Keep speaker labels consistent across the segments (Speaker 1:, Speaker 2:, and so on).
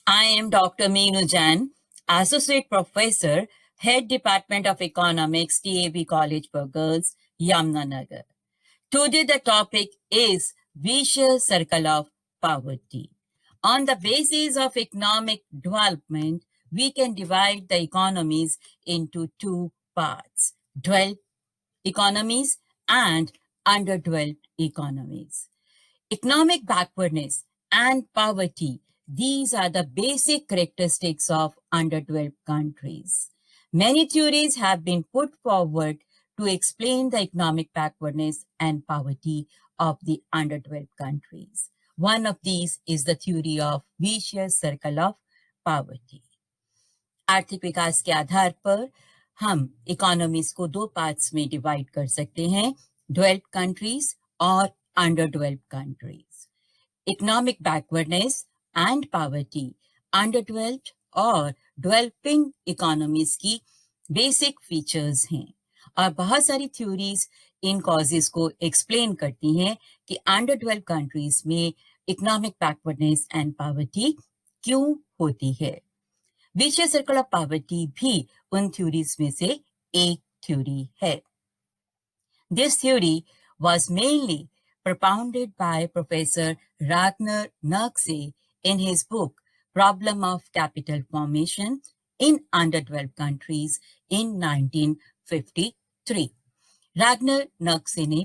Speaker 1: I am Dr. Meenu Jain, Associate Professor, Head Department of Economics, TAB College for Girls, Yamuna. Today the topic is vicious circle of poverty. On the basis of economic development, we can divide the economies into two parts, developed economies and underdeveloped economies. Economic backwardness and poverty, these are the basic characteristics of underdeveloped countries. Many theories have been put forward to explain the economic backwardness and poverty of the underdeveloped countries. One of these is the theory of vicious circle of poverty. आर्थिक विकास के आधार पर हम economies को दो parts में divide कर सकते हैं, डेवलप्ड कंट्रीज और under developed countries. Economic backwardness and poverty under developed और डेवलपिंग इकोनॉमीज की बेसिक फीचर्स हैं और बहुत सारी थ्योरीज इन कॉजेस को एक्सप्लेन करती हैं कि अंडर डेवलप्ड कंट्रीज में इकोनॉमिक बैकवर्डनेस एंड पॉवर्टी क्यों होती है. विशियस सर्कल ऑफ पॉवर्टी भी उन थ्योरीज में से एक थ्योरी है. This theory was mainly propounded by Professor Ragnar Nurkse in his book Problem of Capital Formation in Underdeveloped Countries in 1953.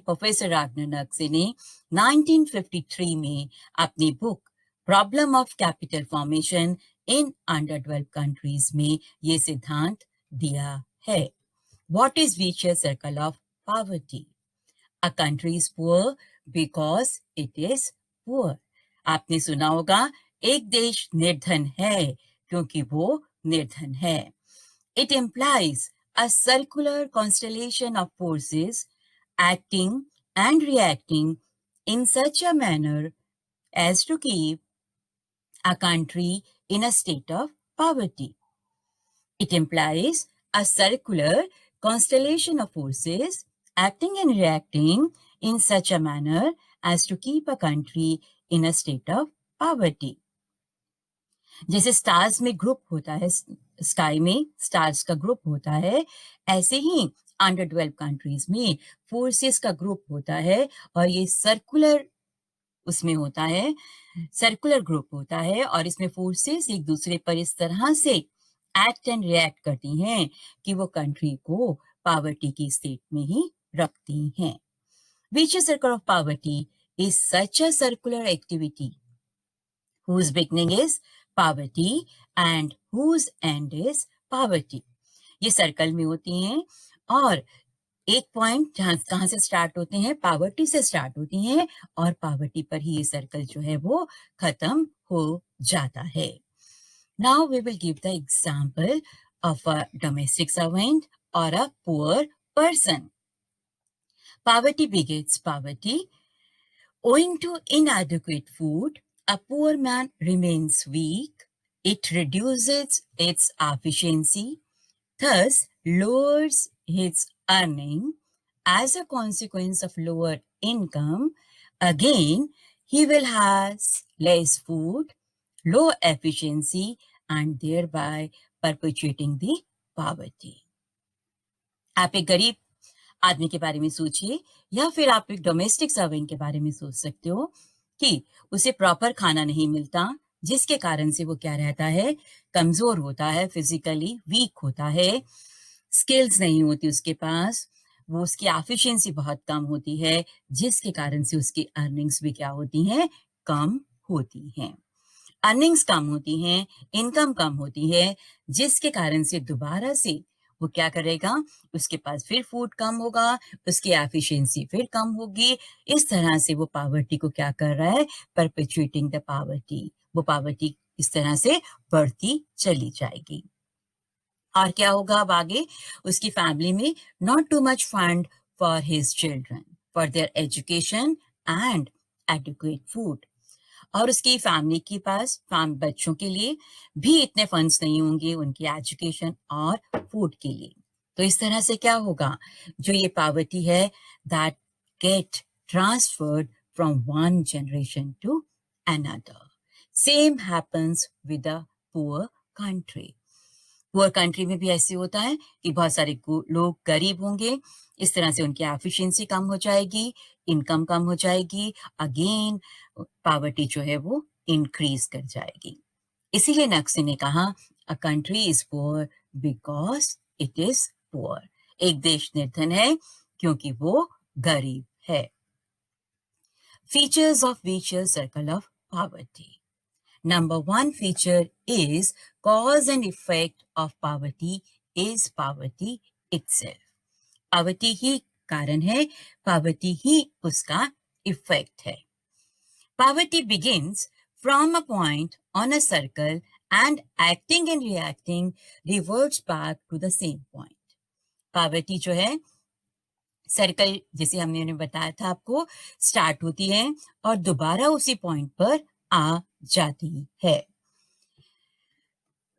Speaker 1: Professor Ragnar नर्कसे ने 1953 में अपनी book problem of capital formation in अंडरडेवलप्ड countries में ये सिद्धांत दिया है. What is vicious circle of poverty? A country is poor because it is poor. आपने सुना होगा एक देश निर्धन है क्योंकि वो निर्धन है. It implies a circular constellation of forces acting and reacting in such a manner as to keep a country in a state of poverty. It implies a circular constellation of forces acting and reacting in such a manner as to keep a country in a state of poverty. जैसे stars में group होता है, sky में stars का group होता है, ऐसे ही under developed countries में फोर्सेस का ग्रुप होता है और ये सर्कुलर उसमें होता है, सर्कुलर ग्रुप होता है और इसमें फोर्सेस एक दूसरे पर इस तरह से एक्ट एंड रिएक्ट करती हैं कि वो कंट्री को पॉवर्टी की स्टेट में ही रखती हैं. Vicious circle of poverty is such a circular activity whose beginning is poverty and whose end is poverty. ये सर्कल में होती हैं और एक पॉइंट कहाँ से स्टार्ट होते हैं, पॉवर्टी से स्टार्ट होती हैं और पॉवर्टी पर ही ये सर्कल जो है वो खत्म हो जाता है. Now we will give the example of a domestic servant or a poor person. Poverty begets poverty. Owing to inadequate food, a poor man remains weak. It reduces its efficiency, thus lowers his earning. As a consequence of lower income, again, he will have less food, low efficiency, and thereby perpetuating the poverty. आप एक गरीब आदमी के बारे में सोचिए या फिर आप एक डोमेस्टिक सर्वेंट के बारे में सोच सकते हो कि उसे प्रॉपर खाना नहीं मिलता, जिसके कारण से वो क्या रहता है, कमजोर होता है, फिजिकली वीक होता है, स्किल्स नहीं होती उसके पास, वो उसकी एफिशिएंसी बहुत कम होती है, जिसके कारण से उसकी अर्निंग्स भी क्या होती हैं, कम होती हैं. अर्निंग्स कम होती हैं, इनकम कम होती है, जिसके कारण से दोबारा से वो क्या करेगा, उसके पास फिर फूड कम होगा, उसकी एफिशिएंसी फिर कम होगी. इस तरह से वो पॉवर्टी को क्या कर रहा है, परपेचुएटिंग द पॉवर्टी. वो पॉवर्टी इस तरह से बढ़ती चली जाएगी. और क्या होगा अब आगे, उसकी फैमिली में not too much fund for his children for their education and adequate food. और उसकी फैमिली के पास बच्चों के लिए भी इतने फंड्स नहीं होंगे उनकी एजुकेशन और फूड के लिए. तो इस तरह से क्या होगा, जो ये पॉवर्टी है that get transferred from one generation to another. Same happens with the poor country. Poor country में भी ऐसे होता है कि बहुत सारे लोग गरीब होंगे, इस तरह से उनकी एफिशिएंसी कम हो जाएगी, इनकम कम हो जाएगी, अगेन पॉवर्टी जो है वो इंक्रीज कर जाएगी। इसीलिए नक्शे ने कहा a country is poor because it is poor. एक देश निर्धन है क्योंकि वो गरीब है। Features of vicious circle of poverty. Number one feature is cause and effect of poverty is poverty itself. Poverty ही कारण है, poverty ही उसका effect है. Poverty begins from a point on a circle and acting and reacting reverts back to the same point. Poverty जो है circle जैसे हमने बताया था आपको स्टार्ट होती है और दोबारा उसी पॉइंट पर आ जाती है.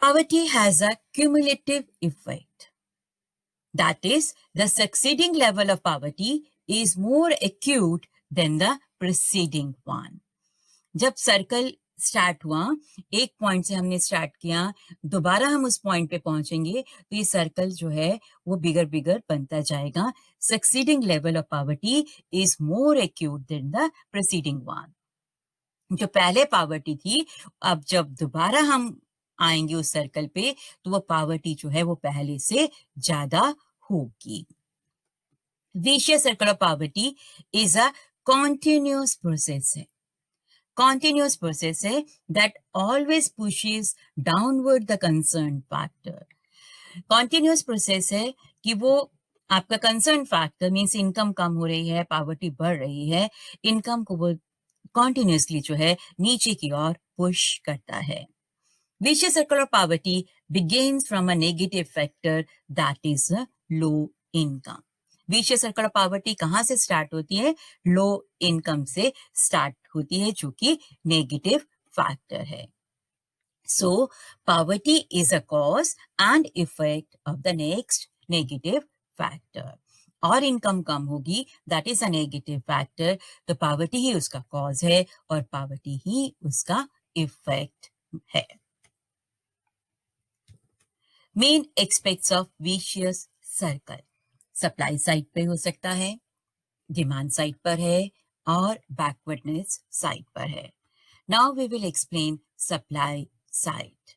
Speaker 1: Poverty has a cumulative effect. That is, the succeeding level of poverty is more acute than the preceding one. जब सर्कल स्टार्ट हुआ, एक पॉइंट से हमने स्टार्ट किया, दोबारा हम उस पॉइंट पे पहुंचेंगे तो ये सर्कल जो है वो बिगर बिगर बनता जाएगा. Succeeding level of poverty is more acute than the preceding one. जो पहले पॉवर्टी थी, अब जब दोबारा हम आएंगे उस सर्कल पे तो वो पॉवर्टी जो है वो पहले से ज्यादा होगी. Vicious circle of poverty is a continuous process है. Continuous process है that always pushes downward the concerned factor. Continuous process है कि वो आपका concerned factor मीन्स इनकम कम हो रही है, पॉवर्टी बढ़ रही है, इनकम को वो continuously जो है नीचे की ओर पुश करता है. Vicious circle of poverty begins from a negative factor that is a low income. Vicious circle of poverty कहाँ से स्टार्ट होती है? लो इनकम से स्टार्ट होती है जो कि नेगेटिव फैक्टर है. So poverty is a cause and effect of the next negative factor. और इनकम कम होगी, that is a negative factor, तो पॉवर्टी ही उसका कॉज है और पॉवर्टी ही उसका इफेक्ट है. Main aspects of vicious circle. Supply side पे हो सकता है, डिमांड साइड पर है और बैकवर्डनेस साइड पर है. Now we will explain supply side.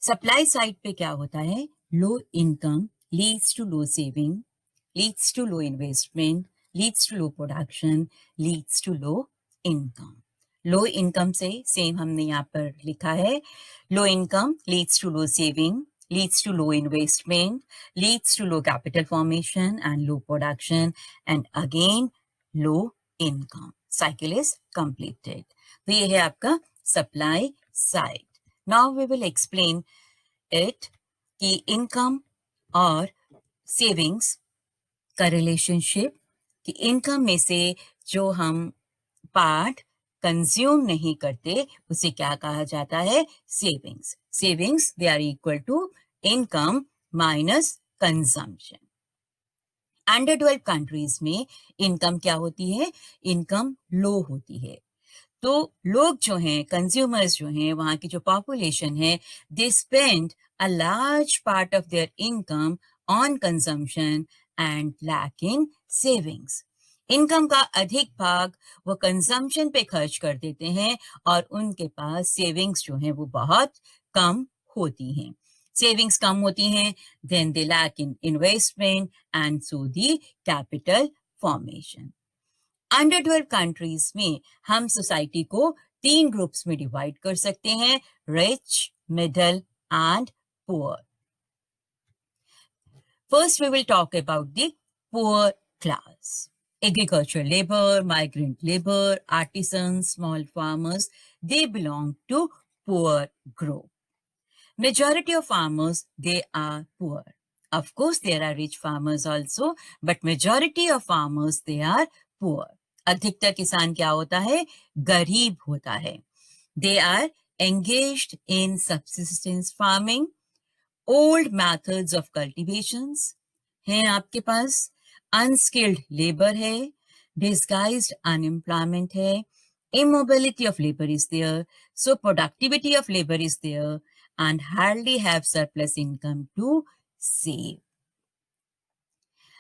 Speaker 1: Supply side पे क्या होता है? Low income leads to low saving, leads to low investment, leads to low production, leads to low income. Low income से सेम हमने यहाँ पर लिखा है. Low income leads to low saving, leads to low investment, leads to low capital formation and low production, and again low income. Cycle is completed. तो ये है आपका supply side. Now we will explain it कि income और savings का relationship, कि income में से जो हम पार्ट कंज्यूम नहीं करते उसे क्या कहा जाता है? Savings. Savings they are equal to income minus consumption. Under developed countries में इनकम क्या होती है? इनकम लो होती है. तो लोग जो हैं, कंज्यूमर्स जो हैं, वहां की जो पॉपुलेशन है, they spend a large part of their income on consumption and lacking savings. Income का अधिक भाग वो कंजम्पशन पे खर्च कर देते हैं और उनके पास सेविंग्स जो हैं वो बहुत कम होती हैं. सेविंग्स कम होती हैं, then they lack in investment and so the capital formation. Under developed countries में हम सोसाइटी को 3 ग्रुप्स में डिवाइड कर सकते हैं, rich, middle and poor. First we will talk about the poor class. Agricultural labor, migrant labor, artisans, small farmers, they belong to poor group. Majority of farmers, they are poor. Of course, there are rich farmers also, but majority of farmers, they are poor. अधिकतर किसान क्या होता है? गरीब होता है. They are engaged in subsistence farming, old methods of cultivations हैं आपके पास, अनस्किल्ड लेबर है, डिस्गाइज्ड अनएम्प्लॉयमेंट है, immobility of labor is there, so productivity of labor is there, and hardly have surplus income to save.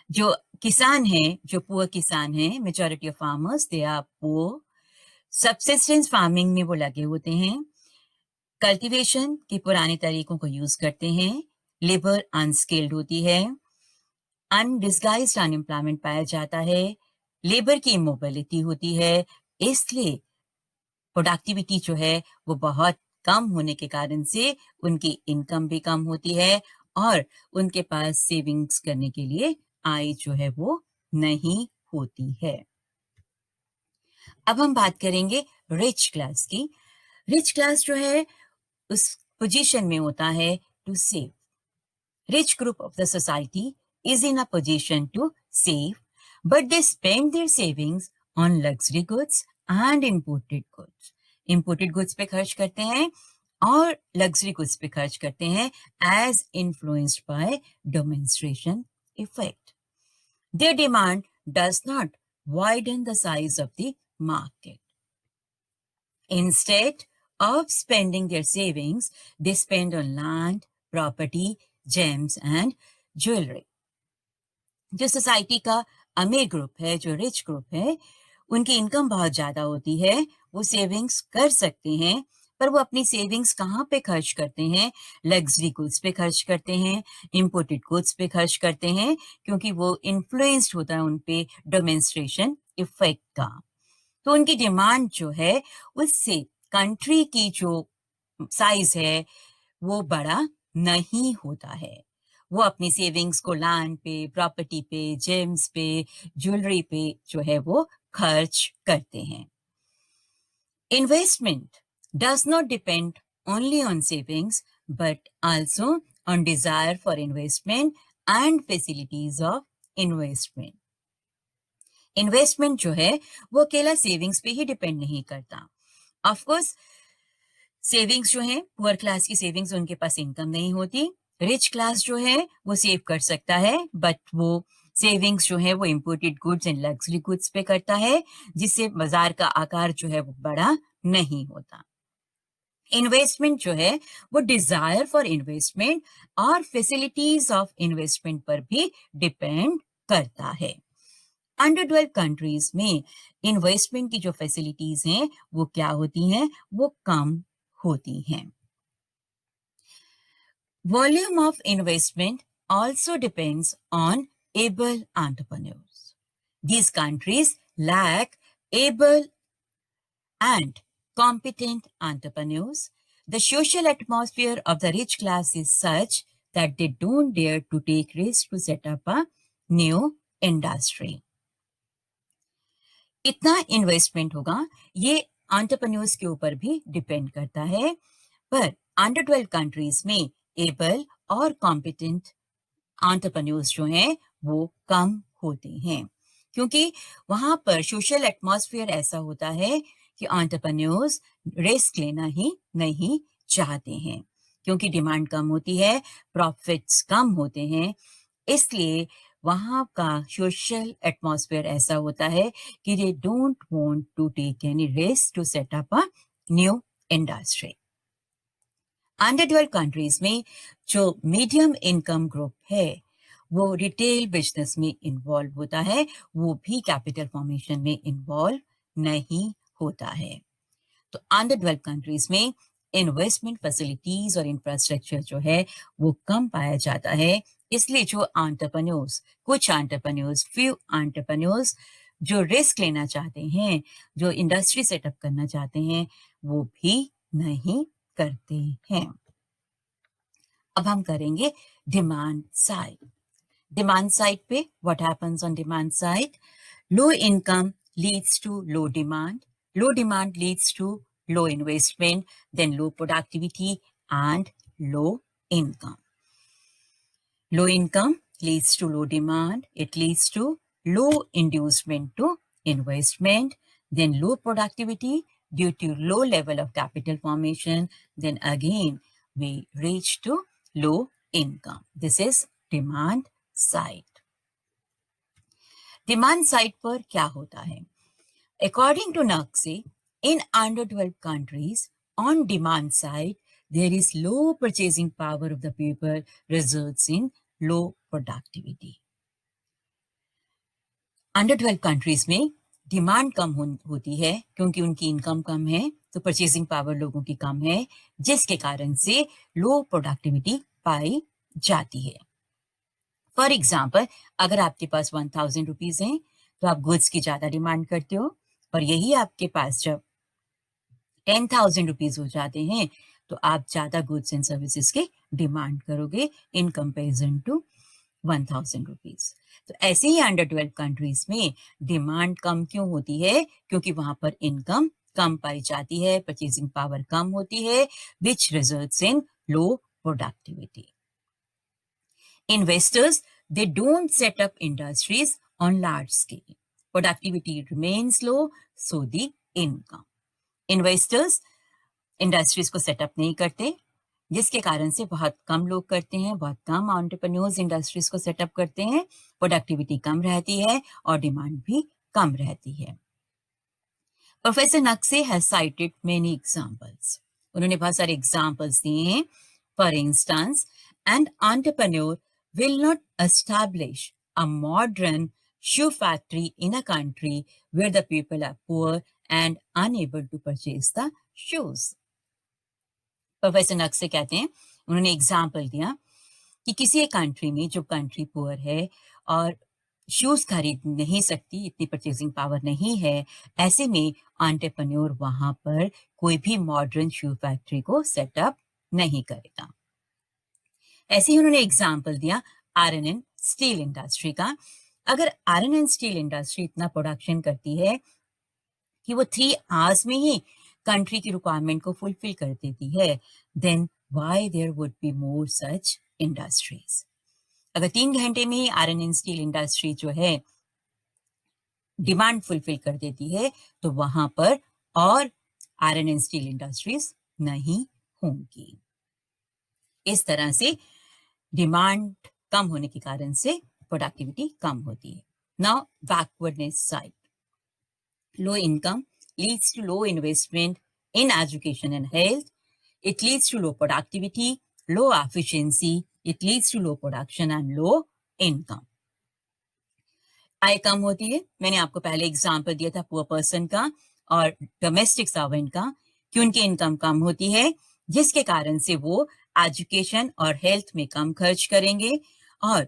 Speaker 1: जो किसान हैं, जो poor किसान हैं, majority of farmers they are poor, subsistence farming में वो लगे होते हैं, कल्टीवेशन के पुराने तरीकों को यूज करते हैं, लेबर अनस्किल्ड होती है, अनडिस्गाइज्ड अनएम्प्लॉयमेंट पाया जाता है, लेबर की इमोबिलिटी होती है, इसलिए प्रोडक्टिविटी जो है वो बहुत कम होने के कारण से उनकी इनकम भी कम होती है और उनके पास सेविंग्स करने के लिए आय जो है वो नहीं होती है। अब हम बात करेंगे रिच क्लास की। रिच क्लास जो है उस पोजीशन में होता है to save. Rich group of the society is in a position to save, but they spend their savings on luxury goods and imported goods. Imported goods पे खर्च करते हैं और luxury goods पे खर्च करते हैं as influenced by demonstration effect. Their demand does not widen the size of the market. Instead of spending their savings, they spend on land, property, gems and jewellery. जो सोसाइटी का अमीर group है, जो rich group है, उनकी income बहुत ज्यादा होती है, वो सेविंग्स कर सकते हैं, पर वो अपनी सेविंग्स कहाँ पे खर्च करते हैं? लग्जरी गुड्स पे खर्च करते हैं, इंपोर्टेड गुड्स पे खर्च करते हैं, क्योंकि वो इन्फ्लुएंस्ड होता है उन पे डेमोन्स्ट्रेशन इफेक्ट का। तो उनकी डिमांड जो है उससे कंट्री की जो साइज है वो बड़ा नहीं होता है। वो अपनी सेविंग्स को लैंड पे, प्रॉपर्टी पे, जेम्स पे, ज्वेलरी पे जो है वो खर्च करते हैं। Investment does not depend only on savings but also on desire for investment and facilities of investment. Investment जो है वो अकेला सेविंग्स पे ही डिपेंड नहीं करता। ऑफ कोर्स सेविंग्स जो है, पुअर क्लास की सेविंग्स, उनके पास इनकम नहीं होती। रिच क्लास जो है वो सेव कर सकता है, बट वो सेविंग्स जो है वो imported goods and luxury goods पे करता है, जिससे बाजार का आकार जो है वो बड़ा नहीं होता। इन्वेस्टमेंट जो है वो डिजायर फॉर इन्वेस्टमेंट और फैसिलिटीज ऑफ इन्वेस्टमेंट पर भी डिपेंड करता है। अंडर डेवलप्ड कंट्रीज में इन्वेस्टमेंट की जो फैसिलिटीज हैं वो क्या होती हैं? वो कम होती हैं। Volume of investment also depends on able entrepreneurs. These countries lack able and competent entrepreneurs. The social atmosphere of the rich class is such that they don't dare to take risks to set up a new industry. कितना investment होगा ये entrepreneurs के ऊपर भी depend करता है, पर under developed countries में एबल और कॉम्पिटेंट एंटरप्रेन्योर्स जो हैं वो कम होते हैं, क्योंकि वहां पर सोशल एटमॉस्फेयर ऐसा होता है कि एंटरप्रेन्योर्स रिस्क लेना ही नहीं चाहते हैं, क्योंकि डिमांड कम होती है, प्रॉफिट्स कम होते हैं, इसलिए वहां का सोशल एटमॉस्फेयर ऐसा होता है कि they don't want to take any risk to set up a new industry. Under developed countries में जो मीडियम इनकम ग्रुप है वो रिटेल बिजनेस में इन्वॉल्व होता है, वो भी कैपिटल फॉर्मेशन में इन्वॉल्व नहीं होता है। तो अंडर डेवलप्ड कंट्रीज में इन्वेस्टमेंट फैसिलिटीज और इंफ्रास्ट्रक्चर जो है वो कम पाया जाता है, इसलिए जो एंटरप्रेन्योर्स, कुछ एंटरप्रेन्योर्स, फ्यू एंटरप्रेन्योर्स जो रिस्क लेना चाहते हैं, जो इंडस्ट्री सेटअप करना चाहते हैं, वो भी नहीं करते हैं। अब हम करेंगे डिमांड साइड। डिमांड साइड पे what happens on demand side? Low income leads to low demand, low demand leads to low investment, then low productivity and low income. Low income leads to low demand, it leads to low inducement to investment, then low productivity due to low level of capital formation, then again we reach to low income. This is demand side. Demand side पर क्या होता है? According to Naqvi, in underdeveloped countries, on demand side, there is low purchasing power of the people results in low productivity. Under 12 countries में demand कम होती है क्योंकि उनकी income कम है, तो परचेसिंग पावर लोगों की कम है, जिसके कारण से लो प्रोडक्टिविटी पाई जाती है. फॉर एग्जाम्पल, अगर आपके पास 1000 रुपीज हैं तो आप गुड्स की ज्यादा डिमांड करते हो, और यही आपके पास जब 10,000 रुपीज हो जाते हैं तो आप ज्यादा गुड्स एंड सर्विसेज के डिमांड करोगे इन कंपेरिजन टू 1000 रुपीज. तो ऐसे ही अंडर 12 कंट्रीज में डिमांड कम क्यों होती है? क्योंकि वहां पर इनकम कम पाई जाती है, परचेसिंग पावर कम होती है, which results in low productivity. Investors, they don't set up industries on large scale. Productivity remains low, so the income. Investors industries को सेटअप नहीं करते, जिसके कारण से बहुत कम लोग करते हैं, बहुत कम एंटरप्रेन्योर्स इंडस्ट्रीज को सेटअप करते हैं, प्रोडक्टिविटी कम रहती है और डिमांड भी कम रहती है. Professor Nurkse has cited many examples. उन्होंने बहुत सारे एग्जांपल्स दिए हैं. For instance, an entrepreneur will not establish a modern shoe factory in a country where the people are poor and unable to purchase the shoes. Professor Nurkse कहते हैं, उन्होंने example दिया कि किसी एक कंट्री में जो कंट्री पुअर है और शूज खरीद नहीं सकती, इतनी परचेसिंग पावर नहीं है, ऐसे में एंटरप्रेन्योर वहां पर कोई भी मॉडर्न शू फैक्ट्री को सेटअप नहीं करेगा. ऐसे ही उन्होंने एग्जाम्पल दिया आयरन एंड स्टील इंडस्ट्री का. अगर आयरन एंड स्टील इंडस्ट्री इतना प्रोडक्शन करती है कि वो 3 आवर्स में ही कंट्री की रिक्वायरमेंट को फुलफिल कर देती है, then why there would be more such industries. अगर 3 घंटे में ही आयरन एंड स्टील इंडस्ट्री जो है डिमांड फुलफिल कर देती है, तो वहां पर और आयरन एंड स्टील इंडस्ट्रीज नहीं होंगी. इस तरह से डिमांड कम होने के कारण से प्रोडक्टिविटी कम होती है. Now backwardness side. Low income leads to low investment in education and health. It leads to low productivity, low efficiency. It leads to low production and low income. आय कम होती है. मैंने आपको पहले एग्जाम्पल दिया था पुअर पर्सन का और domestic servant का, कि उनकी इनकम कम होती है, जिसके कारण से वो एजुकेशन और हेल्थ में कम खर्च करेंगे और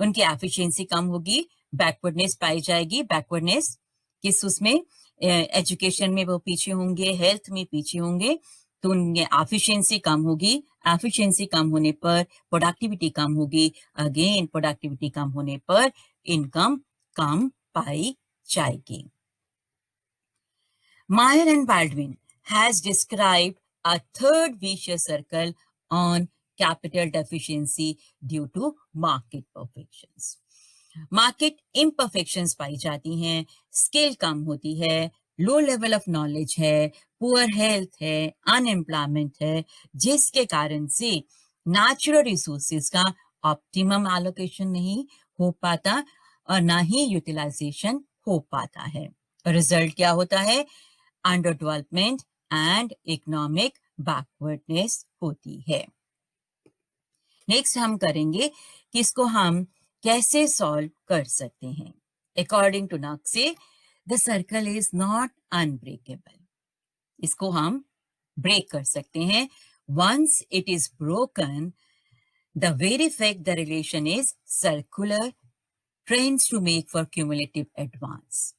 Speaker 1: उनकी एफिशिएंसी कम होगी, बैकवर्डनेस पाई जाएगी. बैकवर्डनेस किस उसमें? एजुकेशन में वो पीछे होंगे, हेल्थ में पीछे होंगे, तो उनकी एफिशिएंसी कम होगी. एफिशिएंसी कम होने पर प्रोडक्टिविटी कम होगी. अगेन प्रोडक्टिविटी कम होने पर इनकम कम पाई जाएगी. Meyer and Baldwin has described a third vicious circle on capital deficiency due to market perfections. Market imperfections पाई जाती हैं, स्किल कम होती है, लो लेवल ऑफ नॉलेज है, पुअर हेल्थ है, अनएम्प्लॉयमेंट है, जिसके कारण से नेचुरल रिसोर्सेज का ऑप्टिमम एलोकेशन नहीं हो पाता और ना ही यूटिलाइजेशन हो पाता है. रिजल्ट क्या होता है? Under development and economic backwardness होती है. नेक्स्ट हम करेंगे कि इसको हम कैसे सॉल्व कर सकते हैं. According to Nurkse, the circle is not unbreakable. इसको हम ब्रेक कर सकते हैं. Once it is broken, the very fact the relation is circular trends to make for cumulative advance.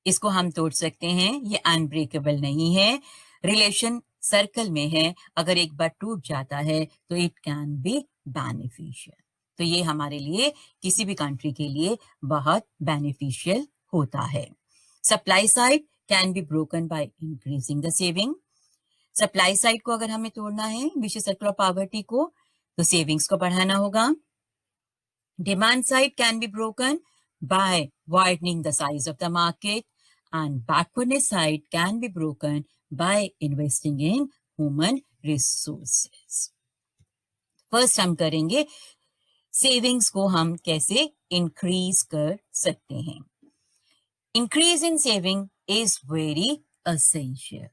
Speaker 1: इसको हम तोड़ सकते हैं, ये अनब्रेकेबल नहीं है. रिलेशन सर्कल में है, अगर एक बार टूट जाता है तो इट कैन बी बेनिफिशियल. तो ये हमारे लिए, किसी भी कंट्री के लिए बहुत बेनिफिशियल होता है. Supply side can be broken by increasing the saving. Supply side को अगर हमें तोड़ना है, विशियस सर्कल ऑफ पॉवर्टी को, तो सेविंग्स को बढ़ाना होगा. Demand side can be broken by widening the size of the market, and backwardness side can be broken by investing in human resources. First हम करेंगे सेविंग्स को हम कैसे इंक्रीज कर सकते हैं. Increase in saving is very essential.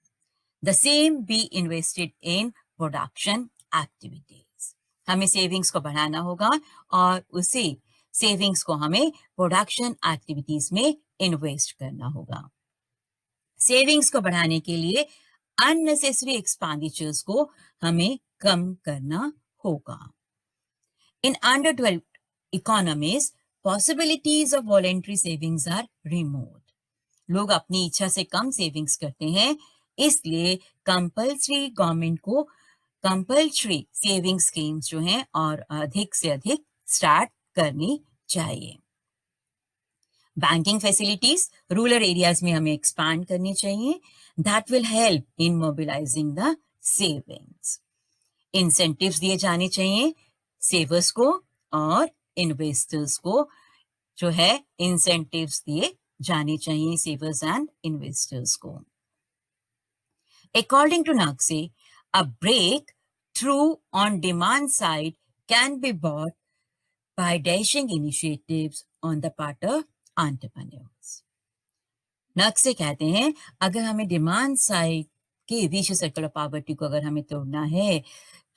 Speaker 1: The same be invested in production activities. हमें savings को बढ़ाना होगा और उसी सेविंग्स को हमें प्रोडक्शन एक्टिविटीज में इन्वेस्ट करना होगा। सेविंग्स को बढ़ाने के लिए अननेसेसरी एक्सपेंडिचर्स को हमें कम करना होगा। इन underdeveloped economies, possibilities of voluntary savings are remote. लोग अपनी इच्छा से कम सेविंग्स करते हैं, इसलिए कंपल्सरी गवर्नमेंट को कंपल्सरी सेविंग स्कीम्स जो हैं और अधिक से अधिक स्टार्ट करनी चाहिए। बैंकिंग फैसिलिटीज रूरल एरियाज में हमें एक्सपैंड करनी चाहिए। That will help in mobilising the savings. Incentives दिए जाने चाहिए सेवर्स को और इन्वेस्टर्स को जो है इंसेंटिव्स दिए जाने चाहिए सेवर्स एंड इन्वेस्टर्स को। According to Naqvi, a breakthrough on demand side can be bought by dashing initiatives on the part of entrepreneurs. नक्शे कहते हैं अगर हमें डिमांड साइड के विशियस सर्कल ऑफ पॉवर्टी को अगर हमें तोड़ना है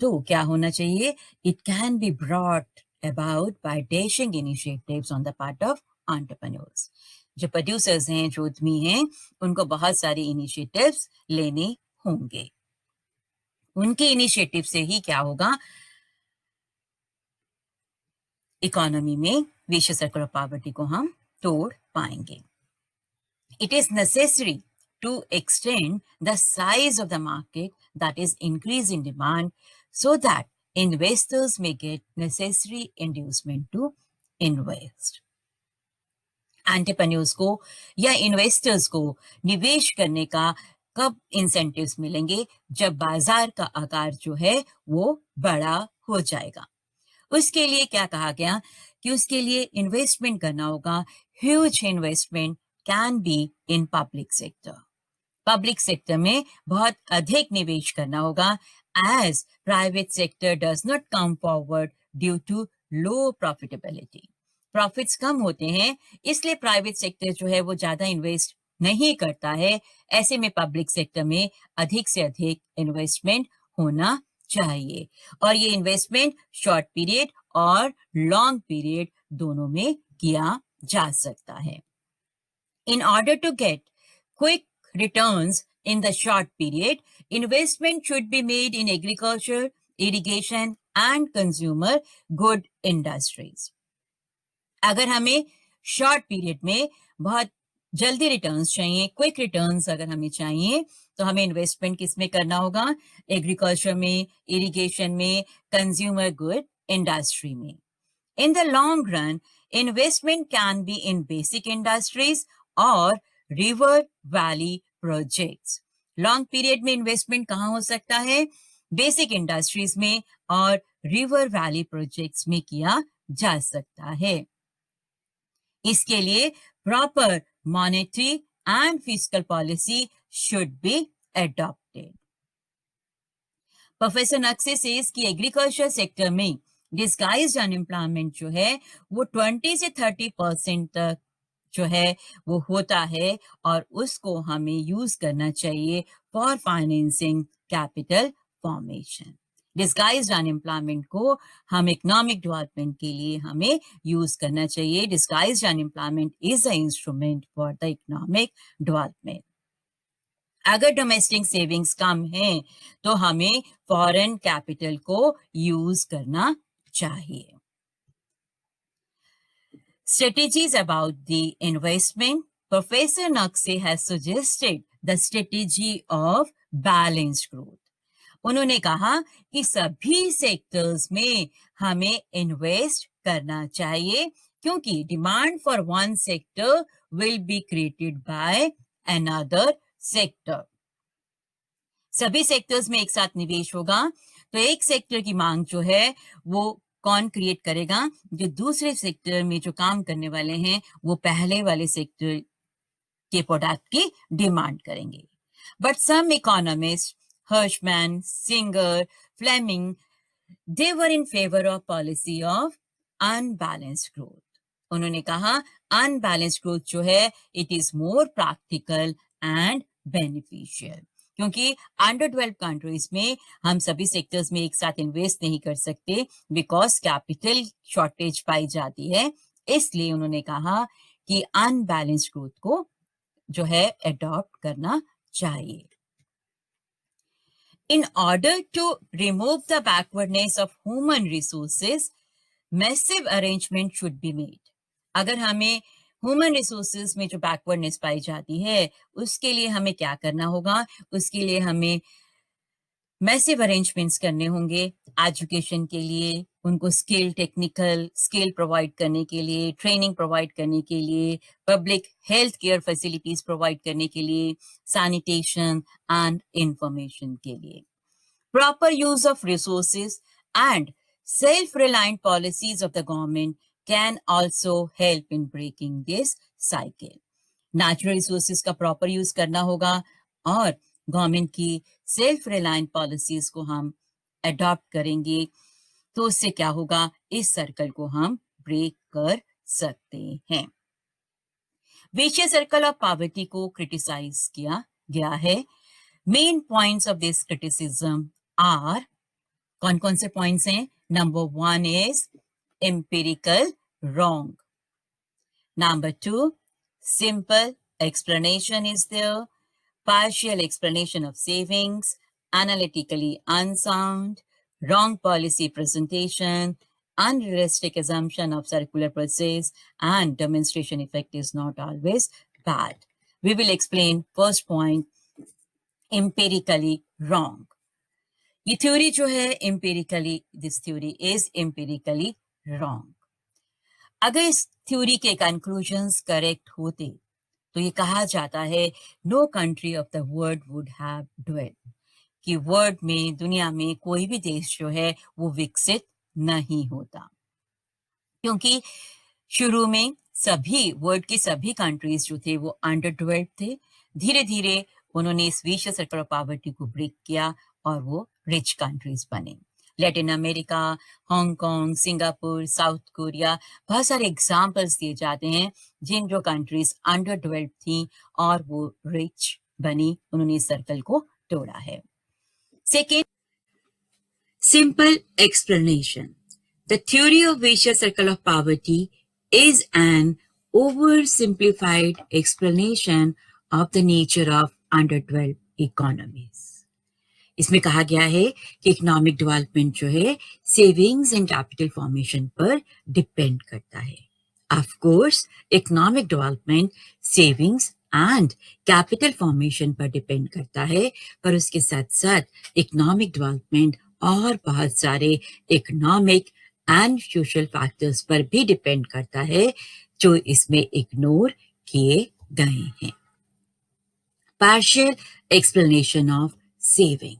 Speaker 1: तो क्या होना चाहिए? It can be brought about by dashing initiatives on the part of entrepreneurs. जो प्रोड्यूसर्स हैं, जो उद्यमी हैं, उनको बहुत सारे इनिशिएटिव्स लेने होंगे। उनके इनिशिएटिव से ही क्या होगा? इकोनॉमी में विशियस सर्कल ऑफ पॉवर्टी को हम तोड़ पाएंगे। It is necessary to extend the size of the market that is increasing demand so that investors may get necessary inducement to invest. Entrepreneurs को या इन्वेस्टर्स को निवेश करने का कब इंसेंटिव्स मिलेंगे? जब बाजार का आकार जो है वो बड़ा हो जाएगा। उसके लिए क्या कहा गया कि उसके लिए इन्वेस्टमेंट करना होगा। Huge investment can be in public sector. Public sector में बहुत अधिक निवेश करना होगा as private sector does not come forward due to low profitability. Profits कम होते हैं, इसलिए प्राइवेट सेक्टर जो है वो ज्यादा इन्वेस्ट नहीं करता है। ऐसे में पब्लिक सेक्टर में अधिक से अधिक इन्वेस्टमेंट होना चाहिए और ये इन्वेस्टमेंट शॉर्ट पीरियड और लॉन्ग पीरियड दोनों में किया जा सकता है। In order to get quick returns in the short period, investment should be made in agriculture, irrigation and consumer good industries. अगर हमें शॉर्ट पीरियड में बहुत जल्दी रिटर्न्स चाहिए, क्विक रिटर्न्स अगर हमें चाहिए, तो हमें इन्वेस्टमेंट किस में करना होगा? एग्रीकल्चर में, इरिगेशन में, कंज्यूमर गुड इंडस्ट्री में। In the long run, investment can be in basic industries और river valley projects. Long period में इन्वेस्टमेंट कहाँ हो सकता है? बेसिक इंडस्ट्रीज में और रिवर वैली प्रोजेक्ट्स में किया जा सकता है। इसके लिए proper monetary and fiscal policy should be adopted. Professor नक्शे सेज कि एग्रीकल्चर सेक्टर में डिस्गाइज्ड अनएम्प्लॉयमेंट जो है वो 20 से 30% तक जो है वो होता है और उसको हमें यूज करना चाहिए for financing capital formation. Disguised unemployment को हम इकोनॉमिक डेवलपमेंट के लिए हमें यूज करना चाहिए। Disguised unemployment is a instrument for the economic development. अगर डोमेस्टिक सेविंग्स कम है तो हमें फॉरेन कैपिटल को यूज करना चाहिए। Strategies about the investment. Professor Naqvi has suggested the strategy of balanced growth. उन्होंने कहा कि सभी सेक्टर्स में हमें इन्वेस्ट करना चाहिए क्योंकि demand for one sector will be created by another sector. सभी सेक्टर्स में एक साथ निवेश होगा तो एक सेक्टर की मांग जो है वो कौन क्रिएट करेगा? जो दूसरे सेक्टर में जो काम करने वाले हैं वो पहले वाले सेक्टर के प्रोडक्ट की डिमांड करेंगे। But some economist, Hirschman, Singer, Fleming, they were in favour of policy of unbalanced growth. उन्होंने कहा अनबैलेंस्ड ग्रोथ जो है it is more practical and beneficial क्योंकि अंडर डेवलप्ड कंट्रीज में हम सभी सेक्टर्स में एक साथ इन्वेस्ट नहीं कर सकते बिकॉज कैपिटल शॉर्टेज पाई जाती है। इसलिए उन्होंने कहा कि अनबैलेंस्ड ग्रोथ को जो है अडॉप्ट करना चाहिए। In order to remove the backwardness of human resources, massive arrangement should be made. अगर हमें ह्यूमन रिसोर्सेज में जो बैकवर्डनेस पाई जाती है उसके लिए हमें क्या करना होगा, उसके लिए हमें मैसिव अरेंजमेंट्स करने होंगे। एजुकेशन के लिए उनको टेक्निकल स्किल प्रोवाइड करने के लिए, ट्रेनिंग प्रोवाइड करने के लिए, public health care facilities provide करने के लिए, सैनिटेशन एंड इंफॉर्मेशन के लिए। Proper use of resources and self-reliant policies of the government can also help in breaking this cycle. Natural resources का proper use करना होगा और गवर्नमेंट की सेल्फ रिलायंट पॉलिसीज को हम अडॉप्ट करेंगे तो उससे क्या होगा, इस सर्कल को हम ब्रेक कर सकते हैं। विशियस सर्कल ऑफ पॉवर्टी को क्रिटिसाइज किया गया है। Main points of this criticism are, कौन कौन से पॉइंट्स हैं? Number 1 is empirical wrong. Number 2, simple explanation is there, partial explanation of savings, analytically unsound, wrong policy presentation, unrealistic assumption of circular process, and demonstration effect is not always bad. We will explain first point, empirically wrong. ये theory जो है empirically, this theory is empirically wrong. अगर इस theory के conclusions correct होते तो ये कहा जाता है no country of the world would have developed, कि वर्ल्ड में, दुनिया में कोई भी देश जो है वो विकसित नहीं होता, क्योंकि शुरू में सभी वर्ल्ड के सभी कंट्रीज जो थे वो अंडर डेवलप्ड थे। धीरे धीरे उन्होंने इस विशियस सर्कल ऑफ पॉवर्टी को ब्रेक किया और वो रिच कंट्रीज बने। Latin America, Hong Kong, Singapore, south Korea, बहुत सारे एग्जाम्पल्स दिए जाते हैं जिन जो कंट्रीज अंडर डेवलप्ड थी और वो रिच बनी, उन्होंने इस सर्कल को तोड़ा है। Second, simple explanation. The theory of vicious circle of poverty is an oversimplified explanation of the nature of underdeveloped economies. इसमें कहा गया है कि इकोनॉमिक डेवलपमेंट जो है सेविंग्स एंड कैपिटल फॉर्मेशन पर डिपेंड करता है। Of course economic development savings and capital formation पर डिपेंड करता है, पर उसके साथ साथ इकोनॉमिक डेवलपमेंट और बहुत सारे इकोनॉमिक एंड सोशल फैक्टर्स पर भी डिपेंड करता है जो इसमें इग्नोर किए गए हैं। Partial explanation of saving,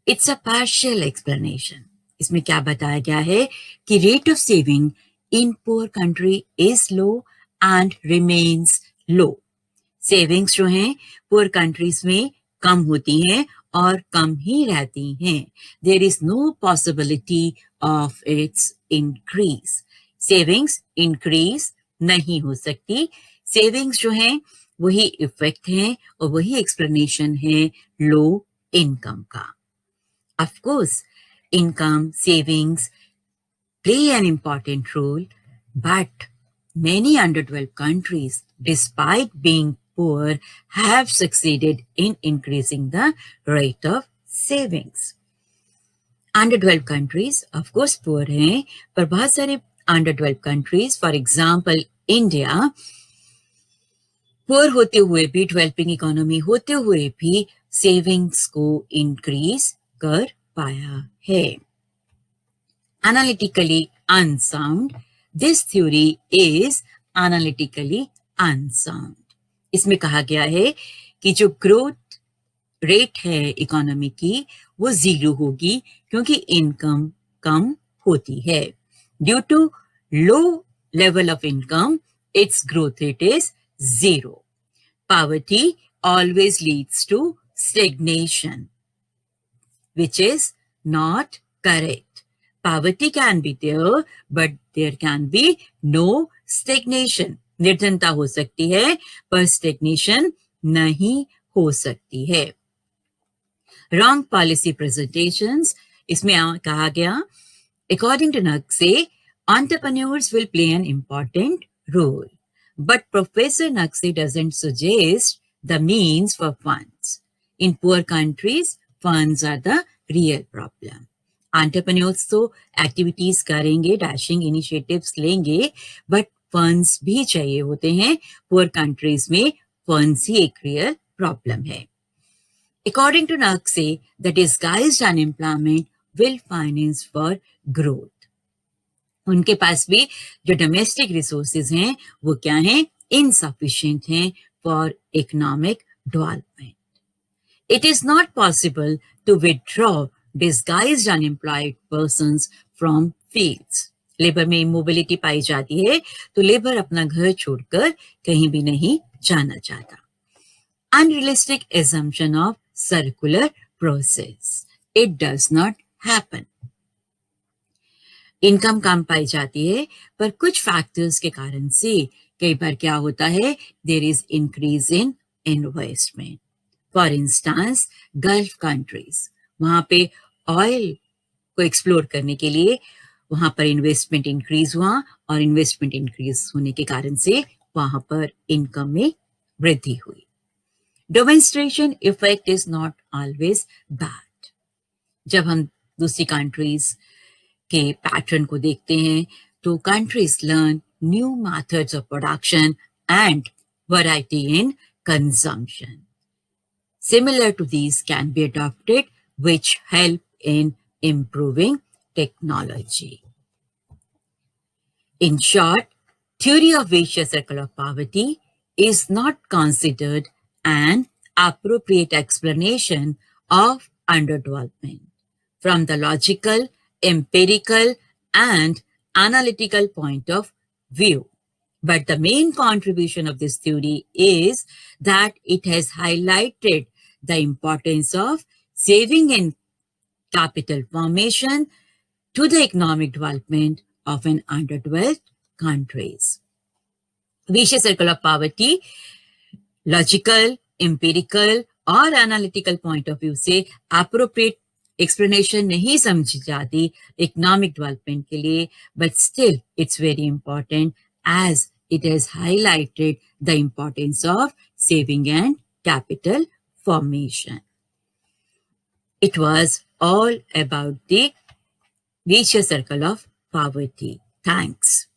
Speaker 1: it's a partial explanation. इसमें क्या बताया गया है कि rate of saving in poor country is low and remains low. Savings जो हैं पुअर कंट्रीज में कम होती हैं और कम ही रहती हैं। There is no possibility of its increase. Savings increase नहीं हो सकती। सेविंग्स जो हैं वही इफेक्ट है और वही एक्सप्लेनेशन है लो इनकम का। Of course income, savings play an important role, but many underdeveloped countries, despite being poor, have succeeded in increasing the rate of savings. Underdeveloped countries, of course, poor हैं, पर बहुत सारे underdeveloped countries, for example, India, poor होते हुए भी, developing economy होते हुए भी savings को increase कर पाया है। Analytically unsound. This theory is analytically unsound. इसमें कहा गया है कि जो ग्रोथ रेट है इकोनॉमी की वो 0 होगी क्योंकि इनकम कम होती है। Due to low level of income its growth rate is 0. Poverty always leads to stagnation, which is not correct. Poverty can be there, but there can be no stagnation. निर्धनता हो सकती है पर stagnation नहीं हो सकती है। Wrong policy presentations, इसमें कहा गया, according to Naqse, entrepreneurs will play an important role. But Professor Naqse doesn't suggest the means for funds. In poor countries, funds are the real problem. Entrepreneurs तो activities करेंगे, dashing initiatives लेंगे, but funds भी चाहिए होते हैं. Poor countries में funds ही एक real problem है. According to Naqse, the disguised unemployment will finance for growth. उनके पास भी जो डोमेस्टिक रिसोर्सेज हैं वो क्या हैं? इनसफिशिएंट हैं for economic development. It is not possible to withdraw disguised unemployed persons from fields. Labour में इमोबिलिटी पाई जाती है तो लेबर अपना घर छोड़कर कहीं भी नहीं जाना चाहता. Unrealistic assumption of circular process. It does not happen. Income कम पाई जाती है पर कुछ फैक्टर्स के कारण से कई बार क्या होता है? There is increase in investment. For instance Gulf countries, वहां पे ऑयल को एक्सप्लोर करने के लिए वहां पर इन्वेस्टमेंट इंक्रीज हुआ और इन्वेस्टमेंट इंक्रीज होने के कारण से वहां पर इनकम में वृद्धि हुई. Demonstration effect is not always bad. जब हम दूसरी कंट्रीज के पैटर्न को देखते हैं तो countries learn new methods of production and variety in consumption. Similar to these can be adopted which help in improving technology. In short, theory of vicious circle of poverty is not considered an appropriate explanation of underdevelopment from the logical, empirical, and analytical point of view. But the main contribution of this theory is that it has highlighted the importance of saving and capital formation to the economic development of an underdeveloped countries. Vicious circle of poverty, logical, empirical और analytical point of view से appropriate explanation नहीं समझी जाती economic development के लिए, but still it's very important as it has highlighted the importance of saving and capital formation. It was all about the vicious circle of poverty. Thanks.